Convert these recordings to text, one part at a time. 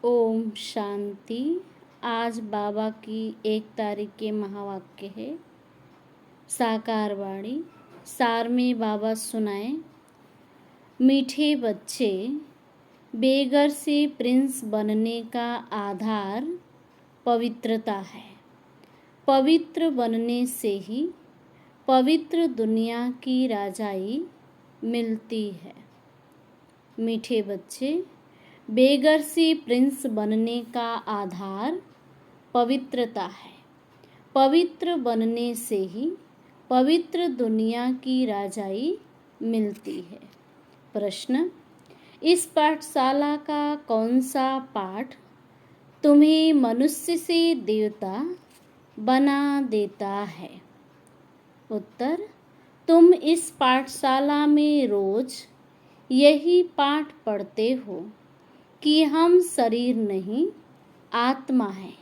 ओम शांति। आज बाबा की 1 तारीख के महावाक्य है साकार वाणी। सार में बाबा सुनाए, मीठे बच्चे, बेघर से प्रिंस बनने का आधार पवित्रता है। पवित्र बनने से ही पवित्र दुनिया की राजाई मिलती है। मीठे बच्चे, बेघर से प्रिंस बनने का आधार पवित्रता है। पवित्र बनने से ही पवित्र दुनिया की राजाई मिलती है। प्रश्न, इस पाठशाला का कौन सा पाठ तुम्हें मनुष्य से देवता बना देता है? उत्तर, तुम इस पाठशाला में रोज यही पाठ पढ़ते हो कि हम शरीर नहीं आत्मा है।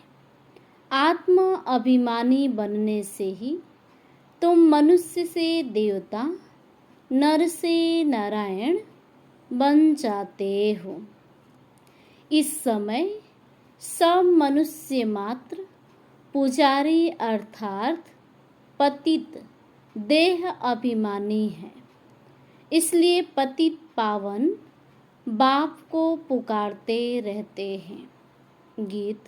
आत्मा अभिमानी बनने से ही तुम मनुष्य से देवता, नर से नारायण बन जाते हो। इस समय सब मनुष्य मात्र पुजारी अर्थात पतित देह अभिमानी है। इसलिए पतित पावन बाप को पुकारते रहते हैं। गीत,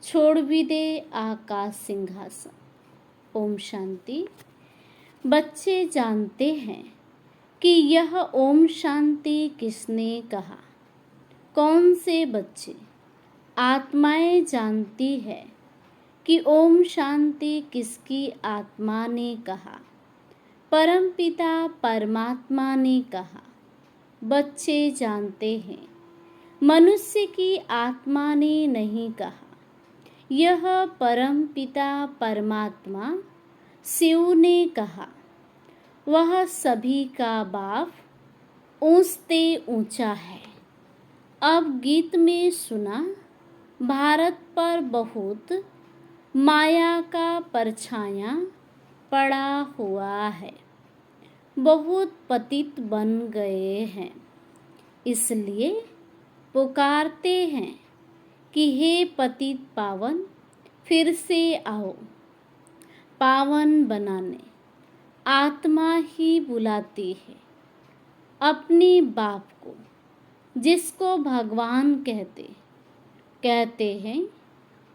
छोड़ भी दे आकाश सिंहासन। ओम शांति। बच्चे जानते हैं कि यह ओम शांति किसने कहा? कौन से बच्चे? आत्माएं जानती है कि ओम शांति किसकी आत्मा ने कहा? परमपिता परमात्मा ने कहा। बच्चे जानते हैं, मनुष्य की आत्मा ने नहीं कहा। यह परमपिता परमात्मा शिव ने कहा। वह सभी का बाप ऊंचते ऊंचा है। अब गीत में सुना, भारत पर बहुत माया का परछाया पड़ा हुआ है। बहुत पतित बन गए हैं। इसलिए पुकारते हैं कि हे पतित पावन, फिर से आओ। पावन बनाने आत्मा ही बुलाती है अपने बाप को, जिसको भगवान कहते हैं,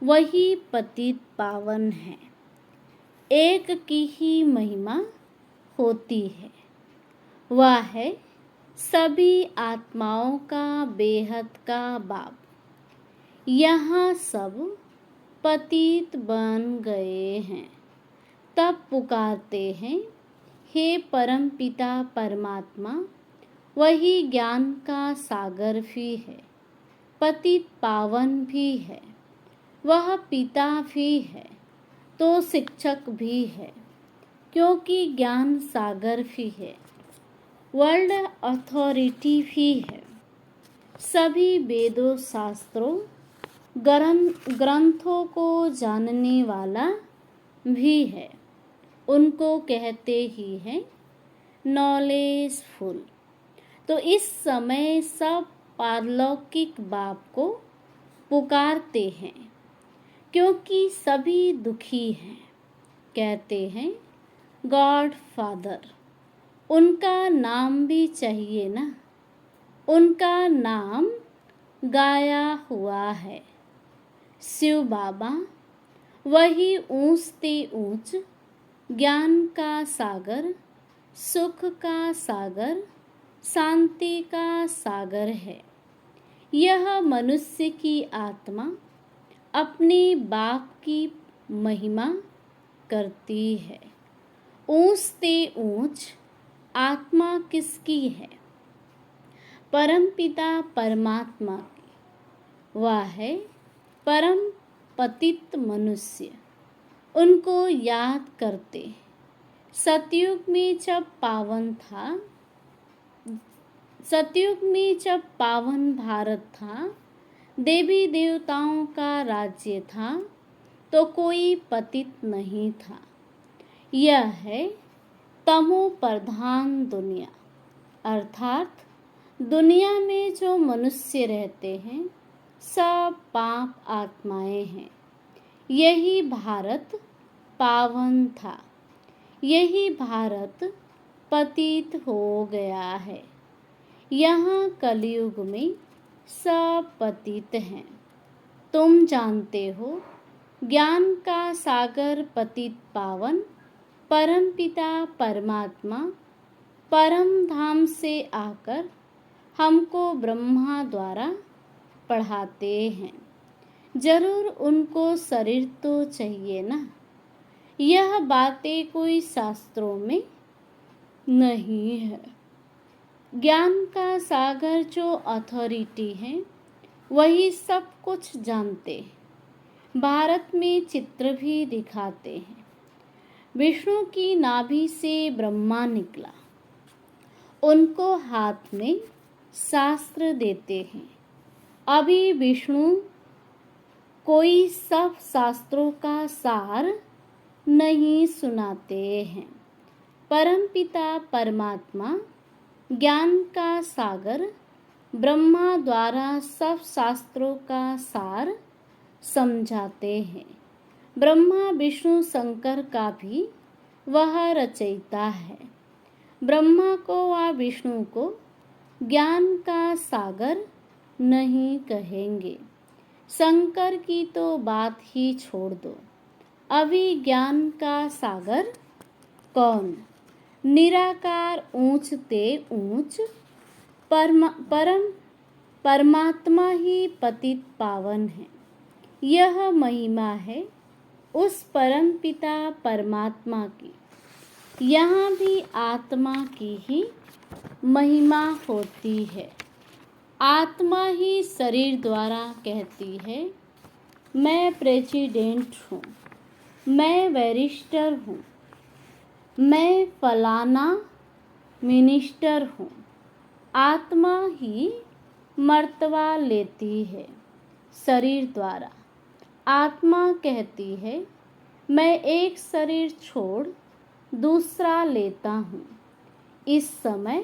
वही पतित पावन है। एक की ही महिमा होती है। वह है सभी आत्माओं का बेहद का बाप। यहाँ सब पतित बन गए हैं। तब पुकारते हैं, हे परमपिता परमात्मा, वही ज्ञान का सागर भी है, पतित पावन भी है। वह पिता भी है तो शिक्षक भी है, क्योंकि ज्ञान सागर भी है, वर्ल्ड अथॉरिटी भी है। सभी वेदों शास्त्रों ग्रंथों को जानने वाला भी है। उनको कहते ही हैं नॉलेजफुल। तो इस समय सब पारलौकिक बाप को पुकारते हैं, क्योंकि सभी दुखी हैं। कहते हैं गॉड फादर। उनका नाम भी चाहिए ना। उनका नाम गाया हुआ है शिव बाबा। वही ऊंचते ऊंच ज्ञान का सागर, सुख का सागर, शांति का सागर है। यह मनुष्य की आत्मा अपने बाप की महिमा करती है। ऊंचते ऊंच आत्मा किसकी है? परमपिता परमात्मा की। वह है परम पतित मनुष्य। उनको याद करते। सतयुग में जब पावन भारत था, देवी देवताओं का राज्य था, तो कोई पतित नहीं था। यह है तमो प्रधान दुनिया। अर्थात दुनिया में जो मनुष्य रहते हैं सब पाप आत्माएं हैं। यही भारत पावन था, यही भारत पतित हो गया है। यहाँ कलयुग में सब पतित हैं। तुम जानते हो, ज्ञान का सागर पतित पावन परमपिता परमात्मा परम धाम से आकर हमको ब्रह्मा द्वारा पढ़ाते हैं। जरूर उनको शरीर तो चाहिए ना। यह बातें कोई शास्त्रों में नहीं है। ज्ञान का सागर जो अथॉरिटी है वही सब कुछ जानते हैं। भारत में चित्र भी दिखाते हैं। विष्णु की नाभि से ब्रह्मा निकला, उनको हाथ में शास्त्र देते हैं। अभी विष्णु कोई सब शास्त्रों का सार नहीं सुनाते हैं। परमपिता परमात्मा ज्ञान का सागर ब्रह्मा द्वारा सब शास्त्रों का सार समझाते हैं। ब्रह्मा विष्णु शंकर का भी वह रचयिता है। ब्रह्मा को व विष्णु को ज्ञान का सागर नहीं कहेंगे। शंकर की तो बात ही छोड़ दो। अभी ज्ञान का सागर कौन? निराकार ऊंच ते ऊंच परमात्मा ही पतित पावन है। यह महिमा है उस परम पिता परमात्मा की। यहाँ भी आत्मा की ही महिमा होती है। आत्मा ही शरीर द्वारा कहती है, मैं प्रेसिडेंट हूँ, मैं बैरिस्टर हूँ, मैं फलाना मिनिस्टर हूँ। आत्मा ही मर्तबा लेती है शरीर द्वारा। आत्मा कहती है, मैं एक शरीर छोड़ दूसरा लेता हूँ। इस समय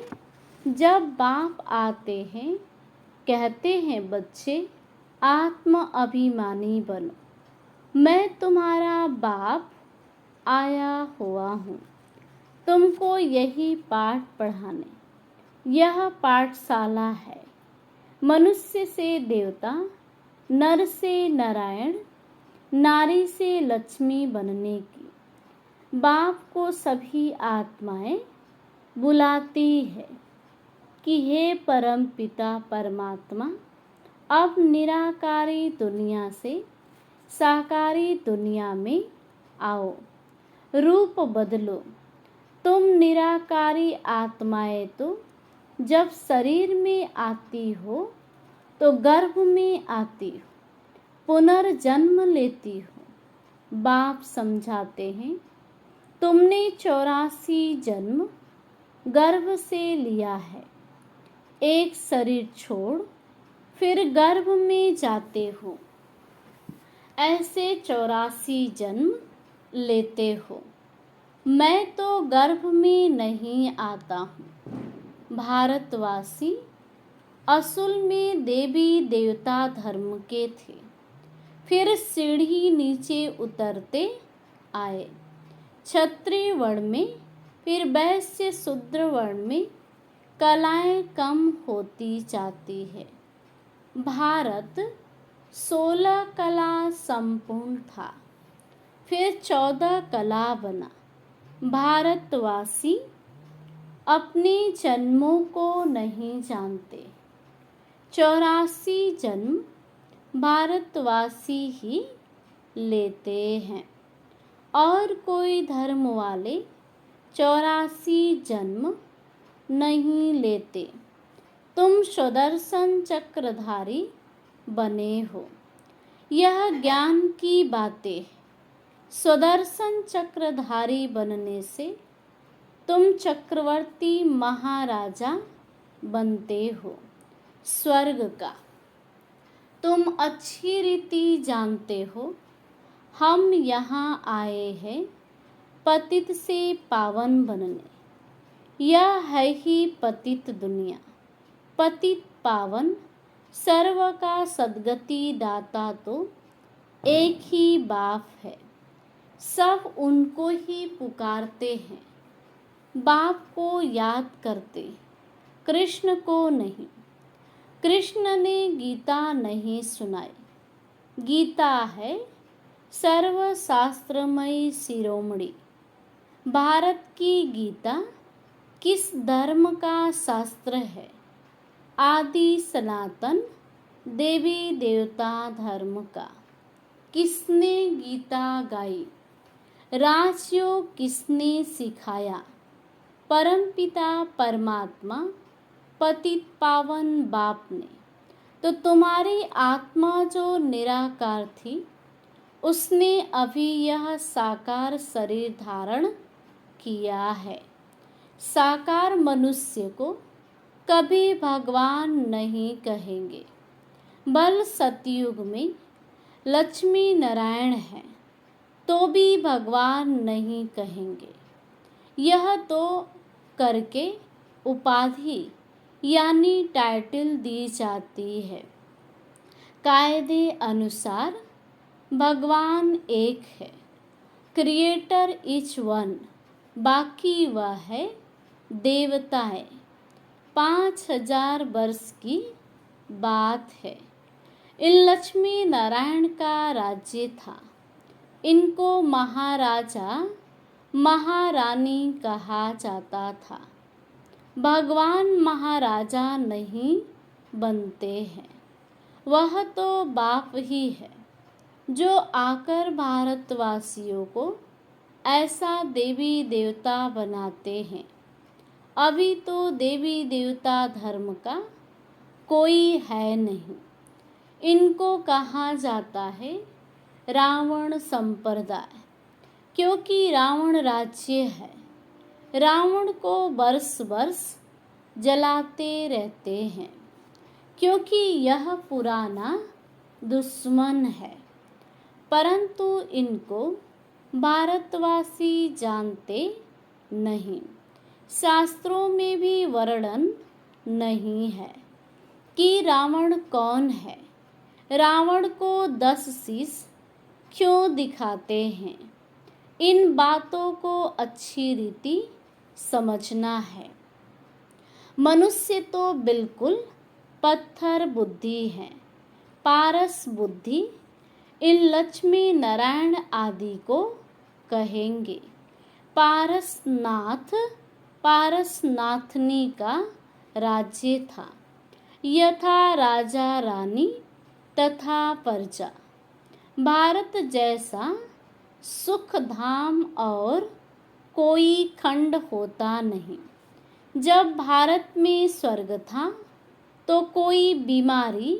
जब बाप आते हैं, कहते हैं बच्चे आत्म अभिमानी बनो। मैं तुम्हारा बाप आया हुआ हूँ तुमको यही पाठ पढ़ाने। यह पाठशाला है मनुष्य से देवता, नर से नारायण, नारी से लक्ष्मी बनने की। बाप को सभी आत्माएं बुलाती है कि हे परम पिता परमात्मा, अब निराकारी दुनिया से साकारी दुनिया में आओ, रूप बदलो। तुम निराकारी आत्माएं तो जब शरीर में आती हो तो गर्भ में आती हो, पुनर्जन्म लेती हो। बाप समझाते हैं, तुमने 84 जन्म गर्भ से लिया है। एक शरीर छोड़ फिर गर्भ में जाते हो, ऐसे 84 जन्म लेते हो। मैं तो गर्भ में नहीं आता हूँ। भारतवासी असल में देवी देवता धर्म के थे, फिर सीढ़ी नीचे उतरते आए। क्षत्रिय वर्ण में, फिर वैश्य शूद्र वर्ण में कलाएं कम होती जाती है। भारत 16 कला संपूर्ण था, फिर 14 कला बना। भारतवासी अपने जन्मों को नहीं जानते। 84 जन्म भारतवासी ही लेते हैं और कोई धर्म वाले 84 जन्म नहीं लेते। तुम सुदर्शन चक्रधारी बने हो। यह ज्ञान की बातें। सुदर्शन चक्रधारी बनने से तुम चक्रवर्ती महाराजा बनते हो स्वर्ग का। तुम अच्छी रीति जानते हो, हम यहाँ आए हैं पतित से पावन बनने। यह है ही पतित दुनिया। पतित पावन सर्व का सद्गति दाता तो एक ही बाप है। सब उनको ही पुकारते हैं, बाप को याद करते, कृष्ण को नहीं। कृष्ण ने गीता नहीं सुनाई, गीता है सर्वशास्त्रमयी शिरोमणि। भारत की गीता किस धर्म का शास्त्र है? आदि सनातन देवी देवता धर्म का। किसने गीता गाई? राजयोग किसने सिखाया? परमपिता परमात्मा पतित पावन बाप ने। तो तुम्हारी आत्मा जो निराकार थी, उसने अभी यह साकार शरीर धारण किया है। साकार मनुष्य को कभी भगवान नहीं कहेंगे। बल सतयुग में लक्ष्मी नारायण है तो भी भगवान नहीं कहेंगे। यह तो करके उपाधि यानी टाइटल दी जाती है। कायदे अनुसार भगवान एक है, क्रिएटर इच वन, बाकी वह है देवताएं। 5000 वर्ष की बात है। इन लक्ष्मी नारायण का राज्य था। इनको महाराजा महारानी कहा जाता था। भगवान महाराजा नहीं बनते हैं, वह तो बाप ही है जो आकर भारतवासियों को ऐसा देवी देवता बनाते हैं। अभी तो देवी देवता धर्म का कोई है नहीं। इनको कहा जाता है रावण संप्रदाय, क्योंकि रावण राज्य है। रावण को वर्ष वर्ष जलाते रहते हैं, क्योंकि यह पुराना दुश्मन है। परंतु इनको भारतवासी जानते नहीं। शास्त्रों में भी वर्णन नहीं है कि रावण कौन है। रावण को 10 शीश क्यों दिखाते हैं? इन बातों को अच्छी रीति समझना है। मनुष्य तो बिल्कुल पत्थर बुद्धि है, पारस बुद्धि। इन लक्ष्मी नारायण आदि को कहेंगे पारसनाथ। पारसनाथनी का राज्य था, यथा राजा रानी तथा प्रजा। भारत जैसा सुख धाम और कोई खंड होता नहीं। जब भारत में स्वर्ग था तो कोई बीमारी,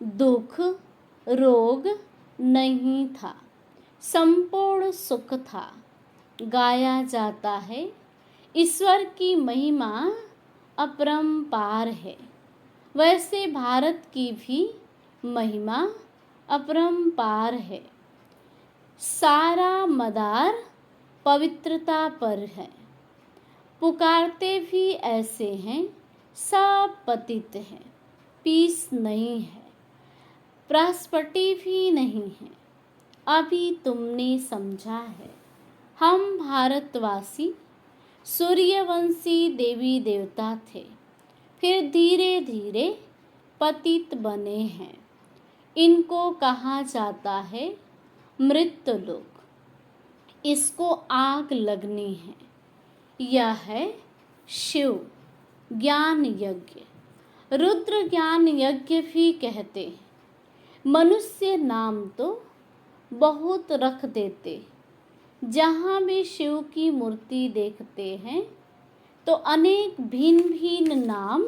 दुख, रोग नहीं था, संपूर्ण सुख था। गाया जाता है ईश्वर की महिमा अपरंपार है। वैसे भारत की भी महिमा अपरंपार है। सारा मदार पवित्रता पर है। पुकारते भी ऐसे हैं, सब पतित हैं, पीस नहीं है, प्रस्फुटी भी नहीं है। अभी तुमने समझा है। हम भारतवासी सूर्यवंशी देवी देवता थे, फिर धीरे धीरे पतित बने हैं। इनको कहा जाता है मृत्यु लोक। इसको आग लगनी है। यह है शिव ज्ञान यज्ञ, रुद्र ज्ञान यज्ञ भी कहते हैं। मनुष्य नाम तो बहुत रख देते। जहाँ भी शिव की मूर्ति देखते हैं तो अनेक भिन्न भिन्न नाम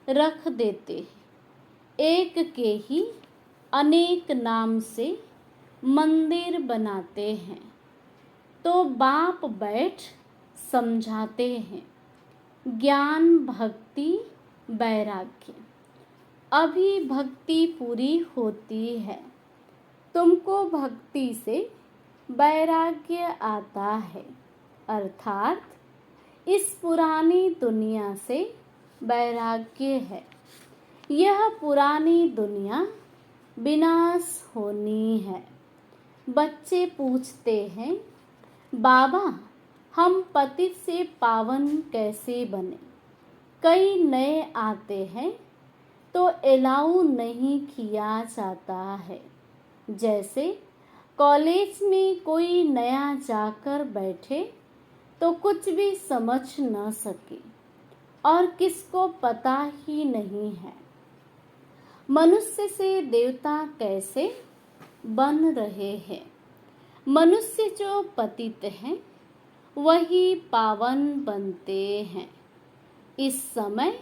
रख देते हैं। एक के ही अनेक नाम से मंदिर बनाते हैं। तो बाप बैठ समझाते हैं, ज्ञान भक्ति वैराग्य। अभी भक्ति पूरी होती है, तुमको भक्ति से वैराग्य आता है, अर्थात इस पुरानी दुनिया से वैराग्य है। यह पुरानी दुनिया विनाश होनी है। बच्चे पूछते हैं, बाबा हम पतित से पावन कैसे बने? कई नए आते हैं तो अलाउ नहीं किया जाता है। जैसे कॉलेज में कोई नया जाकर बैठे तो कुछ भी समझ न सके और किसको पता ही नहीं है मनुष्य से देवता कैसे बन रहे हैं। मनुष्य जो पतित हैं वही पावन बनते हैं। इस समय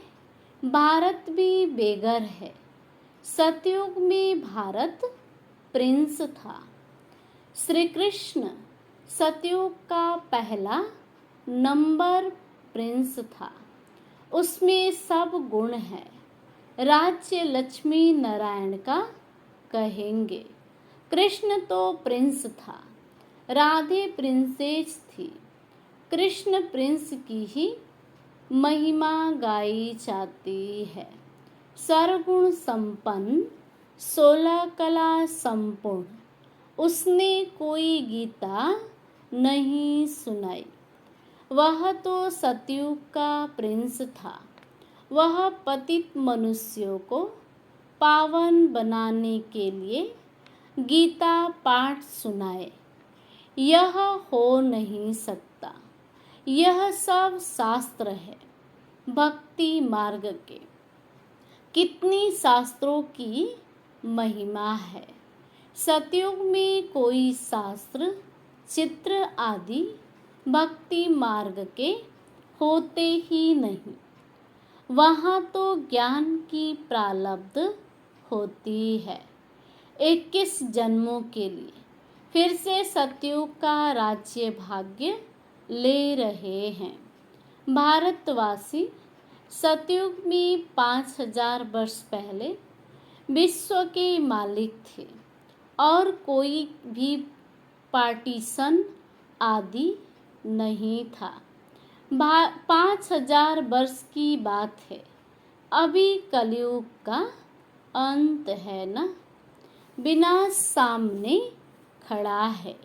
भारत भी बेघर है। सतयुग में भारत प्रिंस था। श्री कृष्ण सतयुग का पहला नंबर प्रिंस था। उसमें सब गुण है। राज्य लक्ष्मी नारायण का कहेंगे। कृष्ण तो प्रिंस था, राधे प्रिंसेस थी। कृष्ण प्रिंस की ही महिमा गाई जाती है। सर्वगुण संपन्न, 16 कला संपूर्ण, उसने कोई गीता नहीं सुनाई। वह तो सतयुग का प्रिंस था। वह पतित मनुष्यों को पावन बनाने के लिए गीता पाठ सुनाए। यह हो नहीं सकता। यह सब शास्त्र है भक्ति मार्ग के। कितनी शास्त्रों की महिमा है। सतयुग में कोई शास्त्र, चित्र आदि भक्ति मार्ग के होते ही नहीं। वहाँ तो ज्ञान की प्रारब्ध होती है 21 जन्मों के लिए। फिर से सतयुग का राज्य भाग्य ले रहे हैं। भारतवासी सतयुग में 5000 वर्ष पहले विश्व के मालिक थे और कोई भी पार्टीशन आदि नहीं था। 5000 वर्ष की बात है। अभी कलयुग का अंत है ना। विनाश सामने खड़ा है।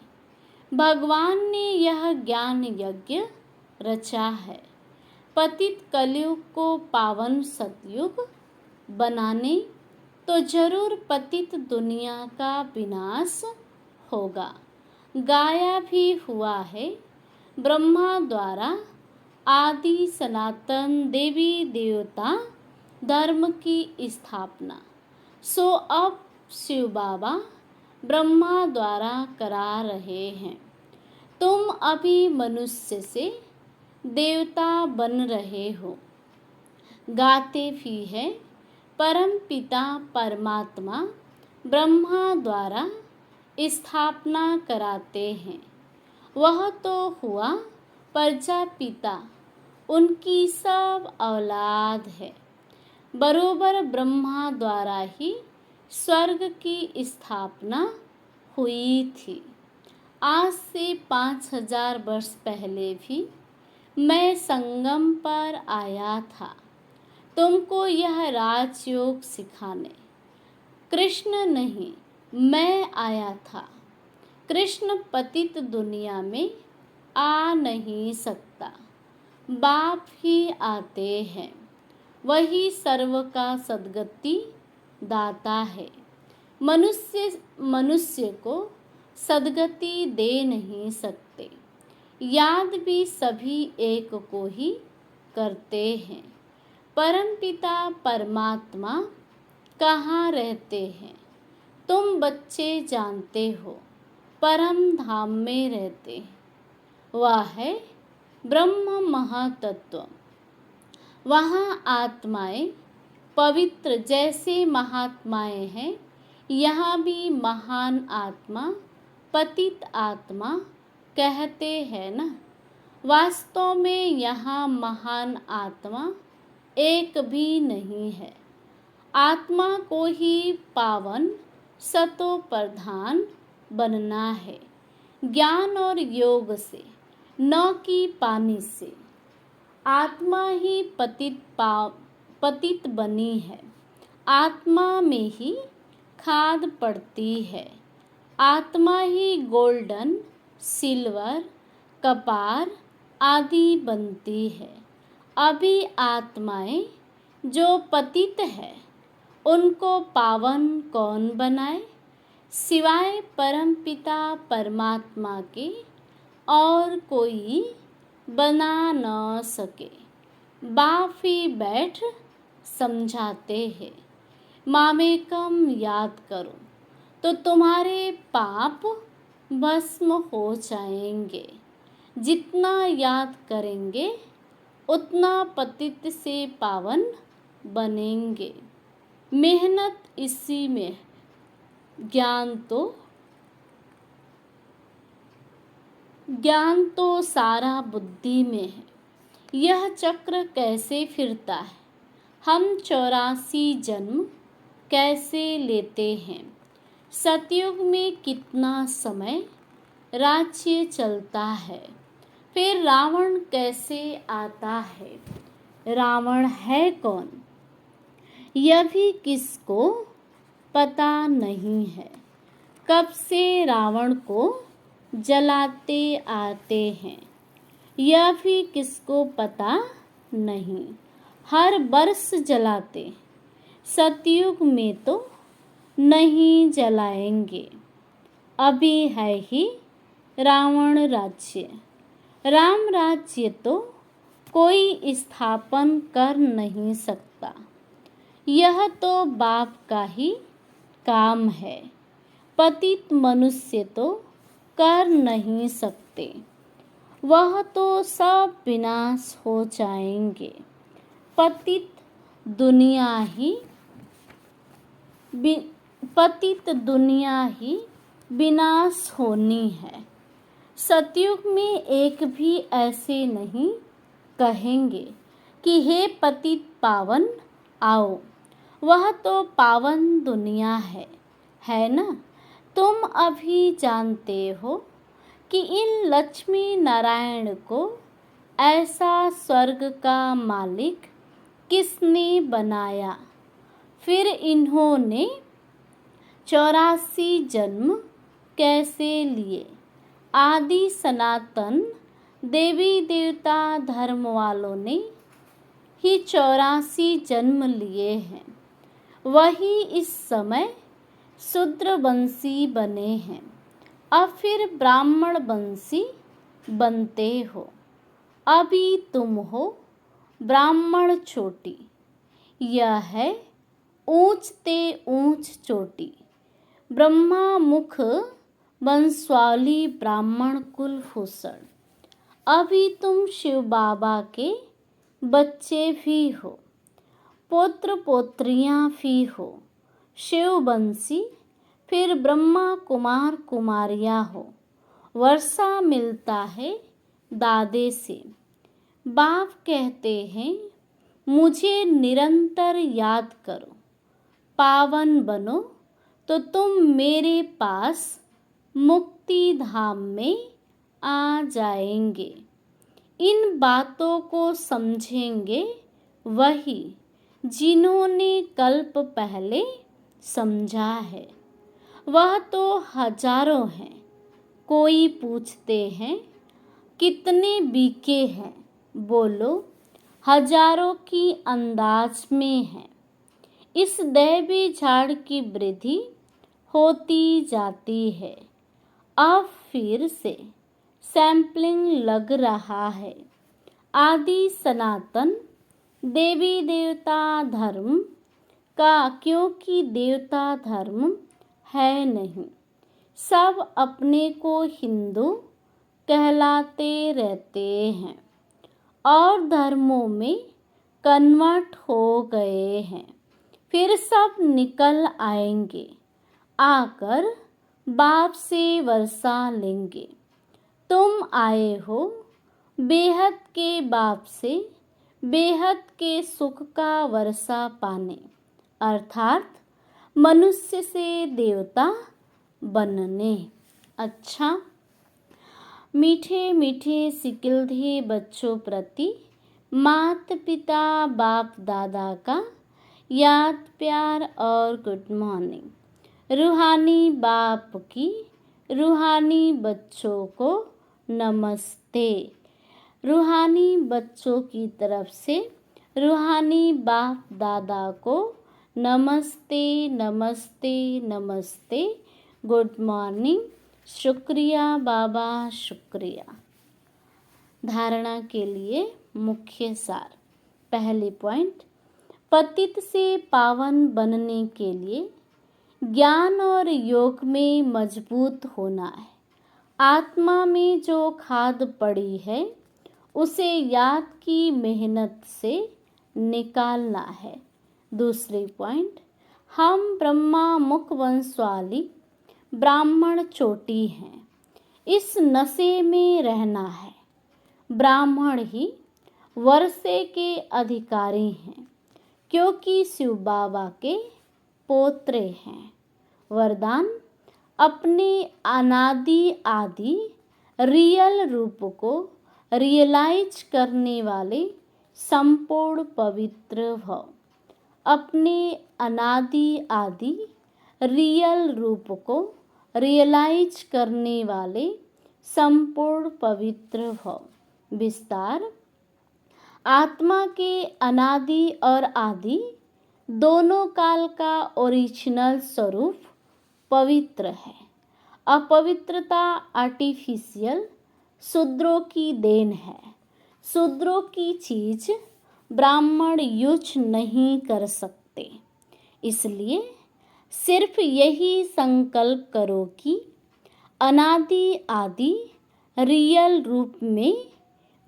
भगवान ने यह ज्ञान यज्ञ रचा है। पतित कलयुग को पावन सतयुग बनाने तो जरूर पतित दुनिया का विनाश होगा। गाया भी हुआ है ब्रह्मा द्वारा आदि सनातन देवी देवता धर्म की स्थापना। सो अब शिव बाबा ब्रह्मा द्वारा करा रहे हैं। तुम अभी मनुष्य से देवता बन रहे हो। गाते भी है परम पिता परमात्मा ब्रह्मा द्वारा स्थापना कराते हैं। वह तो हुआ प्रजापिता, उनकी सब औलाद है। बरोबर ब्रह्मा द्वारा ही स्वर्ग की स्थापना हुई थी। आज से 5000 वर्ष पहले भी मैं संगम पर आया था तुमको यह राजयोग सिखाने। कृष्ण नहीं, मैं आया था। कृष्ण पतित दुनिया में आ नहीं सकता। बाप ही आते हैं। वही सर्व का सद्गति दाता है। मनुष्य को सद्गति दे नहीं सकते। याद भी सभी एक को ही करते हैं। परमपिता परमात्मा कहाँ रहते हैं तुम बच्चे जानते हो। परम धाम में रहते हैं। वह है ब्रह्म महातत्व। वहाँ आत्माएं पवित्र जैसे महात्माएं हैं। यहाँ भी महान आत्मा पतित आत्मा कहते हैं ना। वास्तव में यहाँ महान आत्मा एक भी नहीं है। आत्मा को ही पावन सतो प्रधान बनना है। ज्ञान और योग से, न कि पानी से। आत्मा ही पतित बनी है। आत्मा में ही खाद पड़ती है। आत्मा ही गोल्डन, सिल्वर, कपार आदि बनती है। अभी आत्माएं जो पतित है उनको पावन कौन बनाए? सिवाय परमपिता परमात्मा के और कोई बना न सके। बाप ही बैठ समझाते हैं, मामेकम याद करो तो तुम्हारे पाप भस्म हो जाएंगे। जितना याद करेंगे उतना पतित से पावन बनेंगे। मेहनत इसी में है, ज्ञान तो सारा बुद्धि में है। यह चक्र कैसे फिरता है? हम 84 जन्म कैसे लेते हैं? सतयुग में कितना समय राज्य चलता है? फिर रावण कैसे आता है? रावण है कौन? यह भी किसको पता नहीं है। कब से रावण को जलाते आते हैं, यह भी किसको पता नहीं। हर वर्ष जलाते, सतयुग में तो नहीं जलाएंगे। अभी है ही रावण राज्य। राम राज्य तो कोई स्थापन कर नहीं सकता। यह तो बाप का ही काम है। पतित मनुष्य तो कर नहीं सकते। वह तो सब विनाश हो जाएंगे। पतित दुनिया ही विनाश होनी है। सतयुग में एक भी ऐसे नहीं कहेंगे कि हे पतित पावन आओ। वह तो पावन दुनिया है ना? तुम अभी जानते हो कि इन लक्ष्मी नारायण को ऐसा स्वर्ग का मालिक किसने बनाया? फिर इन्होंने 84 जन्म कैसे लिए? आदि सनातन देवी देवता धर्म वालों ने ही 84 जन्म लिए हैं। वही इस समय शूद्रवंशी बने हैं। अब फिर ब्राह्मण वंशी बनते हो। अभी तुम हो ब्राह्मण चोटी। यह है ऊंच ते ऊंच चोटी। ब्रह्मा मुख वंशावली ब्राह्मण कुलभूषण। अभी तुम शिव बाबा के बच्चे भी हो, पुत्र पोत्रियां भी हो। शिववंशी फिर ब्रह्मा कुमार कुमारियां हो। वर्षा मिलता है दादे से। बाप कहते हैं मुझे निरंतर याद करो, पावन बनो तो तुम मेरे पास मुक्ति धाम में आ जाएंगे। इन बातों को समझेंगे वही जिन्होंने कल्प पहले समझा है। वह तो हजारों हैं। कोई पूछते हैं कितने बीके हैं? बोलो हजारों की अंदाज में है। इस दैवी झाड़ की वृद्धि होती जाती है। अब फिर से सैंपलिंग लग रहा है। आदि सनातन देवी देवता धर्म का, क्योंकि देवता धर्म है नहीं। सब अपने को हिंदू कहलाते रहते हैं और धर्मों में कन्वर्ट हो गए हैं। फिर सब निकल आएंगे, आकर बाप से वर्षा लेंगे। तुम आए हो बेहद के बाप से बेहद के सुख का वर्षा पाने, अर्थात मनुष्य से देवता बनने। अच्छा, मीठे मीठे सिकिलधे बच्चों प्रति माता पिता बाप दादा का याद, प्यार और गुड मॉर्निंग। रूहानी बाप की रूहानी बच्चों को नमस्ते। रूहानी बच्चों की तरफ से रूहानी बाप दादा को नमस्ते नमस्ते नमस्ते, गुड मॉर्निंग, शुक्रिया बाबा, शुक्रिया। धारणा के लिए मुख्य सार। पहले पॉइंट, पतित से पावन बनने के लिए ज्ञान और योग में मजबूत होना है। आत्मा में जो खाद पड़ी है उसे याद की मेहनत से निकालना है। दूसरी पॉइंट, हम ब्रह्मा मुख वंश वाली ब्राह्मण चोटी हैं। इस नशे में रहना है। ब्राह्मण ही वर्षे के अधिकारी हैं, क्योंकि शिव बाबा के पोत्रे हैं। वरदान, अपने अनादि आदि रियल रूप को रियलाइज करने वाले संपूर्ण पवित्र भव। अपने अनादि आदि रियल रूप को रियलाइज करने वाले संपूर्ण पवित्र भव। विस्तार, आत्मा के अनादि और आदि दोनों काल का ओरिजिनल स्वरूप पवित्र है। अपवित्रता आर्टिफिशियल शूद्रों की देन है। शूद्रों की चीज ब्राह्मण यूज नहीं कर सकते। इसलिए सिर्फ यही संकल्प करो कि अनादि आदि रियल रूप में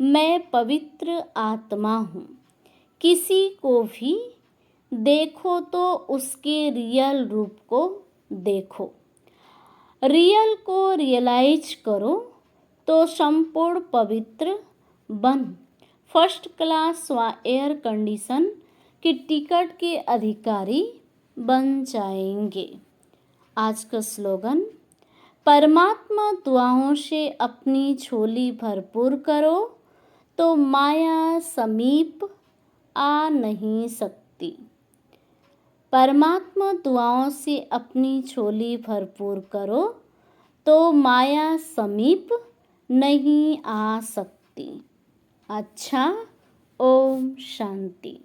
मैं पवित्र आत्मा हूँ। किसी को भी देखो तो उसके रियल रूप को देखो। रियल को रियलाइज करो तो संपूर्ण पवित्र बन फर्स्ट क्लास एयर कंडीशन की टिकट के अधिकारी बन जाएंगे। आज का स्लोगन, परमात्मा दुआओं से अपनी झोली भरपूर करो तो माया समीप आ नहीं सकती। परमात्मा दुआओं से अपनी झोली भरपूर करो तो माया समीप नहीं आ सकती। अच्छा, ओम शांति।